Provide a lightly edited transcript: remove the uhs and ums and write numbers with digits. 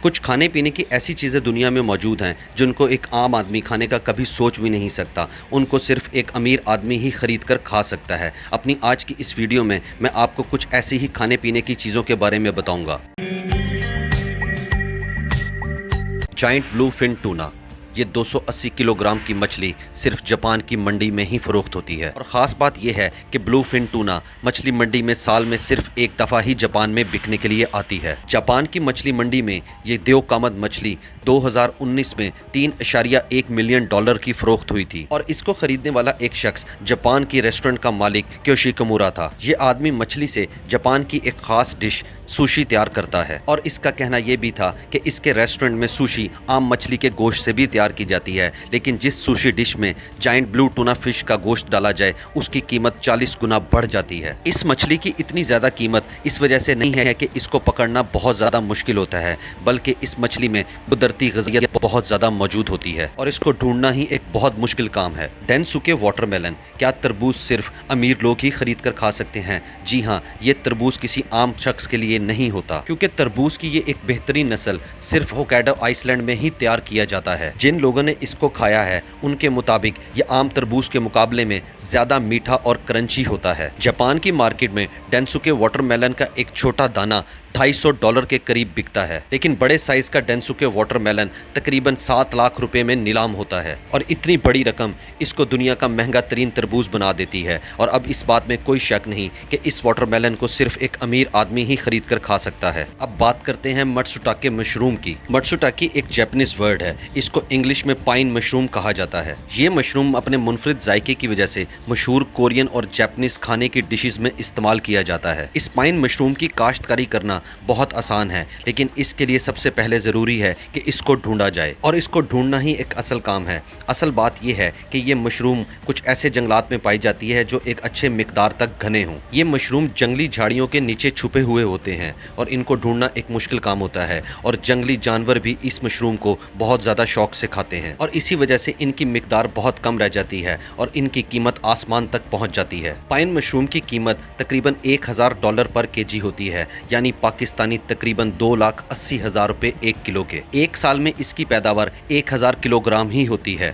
کچھ کھانے پینے کی ایسی چیزیں دنیا میں موجود ہیں جن کو ایک عام آدمی کھانے کا کبھی سوچ بھی نہیں سکتا، ان کو صرف ایک امیر آدمی ہی خرید کر کھا سکتا ہے۔ اپنی آج کی اس ویڈیو میں آپ کو کچھ ایسی ہی کھانے پینے کی چیزوں کے بارے میں بتاؤں گا۔ جائنٹ بلو فن ٹونا، یہ 280 کلو گرام کی مچھلی صرف جاپان کی منڈی میں ہی فروخت ہوتی ہے، اور خاص بات یہ ہے کہ بلو فن ٹونا مچھلی منڈی میں سال میں صرف ایک دفعہ ہی جاپان میں بکنے کے لیے آتی ہے۔ جاپان کی مچھلی منڈی میں یہ دیو کامد مچھلی 2019 میں $3.1 ملین کی فروخت ہوئی تھی، اور اس کو خریدنے والا ایک شخص جاپان کی ریسٹورنٹ کا مالک کیوشی کمورا تھا۔ یہ آدمی مچھلی سے جاپان کی ایک خاص ڈش سوشی تیار کرتا ہے، اور اس کا کہنا یہ بھی تھا کہ اس کے ریسٹورنٹ میں سوشی عام مچھلی کے گوشت سے بھی تیار کی جاتی ہے، لیکن جس سوشی ڈش میں جائنٹ بلو ٹونا فش کا گوشت ڈالا جائے اس کی قیمت 40 گنا بڑھ جاتی ہے۔ اس مچھلی کی اتنی زیادہ قیمت اس وجہ سے نہیں ہے کہ اس کو پکڑنا بہت زیادہ مشکل ہوتا ہے، بلکہ اس مچھلی میں قدرتی غذائیت بہت زیادہ موجود ہوتی ہے، اور اس کو ڈھونڈنا ہی ایک بہت مشکل کام ہے۔ ڈینسوکے واٹر میلن، کیا تربوز صرف امیر لوگ ہی خرید کر کھا سکتے ہیں؟ جی ہاں، یہ تربوز کسی عام شخص کے لیے نہیں ہوتا، کیونکہ تربوز کی یہ ایک بہترین نسل صرف ہوکائیڈو آئس لینڈ میں ہی تیار کیا جاتا ہے۔ جن لوگوں نے اس کو کھایا ہے ان کے مطابق یہ عام تربوز کے مقابلے میں زیادہ میٹھا اور کرنچی ہوتا ہے۔ جاپان کی مارکیٹ میں ڈینسوکے واٹر میلن کا ایک چھوٹا دانہ $250 کے قریب بکتا ہے، لیکن بڑے سائز کا ڈینسوکے واٹر میلن تقریباً 7 لاکھ روپے میں نیلام ہوتا ہے، اور اتنی بڑی رقم اس کو دنیا کا مہنگا ترین تربوز بنا دیتی ہے۔ اور اب اس بات میں کوئی شک نہیں کہ اس واٹر میلن کو صرف ایک امیر آدمی ہی خرید کر کھا سکتا ہے۔ اب بات کرتے ہیں مٹسوٹاکے مشروم کی۔ مٹسوٹاکے ایک جاپنیز ورڈ ہے، اس کو انگلش میں پائن مشروم کہا جاتا ہے۔ یہ مشروم اپنے منفرد ذائقے کی وجہ سے مشہور کورین اور جاپنیز کھانے کی ڈشز میں استعمال کیا جاتا ہے۔ اس پائن مشروم کی کاشتکاری کرنا بہت آسان ہے، لیکن اس کے لیے سب سے پہلے ضروری ہے کہ اس کو ڈھونڈا جائے، اور اس کو ڈھونڈنا ہی ایک اصل کام ہے۔ اصل بات یہ ہے کہ یہ مشروم کچھ ایسے جنگلات میں پائی جاتی ہے جو ایک اچھے مقدار تک گھنے ہوں۔ یہ مشروم جنگلی جھاڑیوں کے نیچے چھپے ہوئے ہوتے ہیں، اور ان کو ڈھونڈنا ایک مشکل کام ہوتا ہے، اور جنگلی جانور بھی اس مشروم کو بہت زیادہ شوق سے کھاتے ہیں، اور اسی وجہ سے ان کی مقدار بہت کم رہ جاتی ہے اور ان کی قیمت آسمان تک پہنچ جاتی ہے۔ پائن مشروم کی قیمت تقریباً $1000 پر kg ہوتی ہے، یعنی پاکستانی تقریباً 2,80,000 روپے 1 کلو کے۔ ایک سال میں اس کی پیداوار 1000 کلو گرام ہی ہوتی ہے۔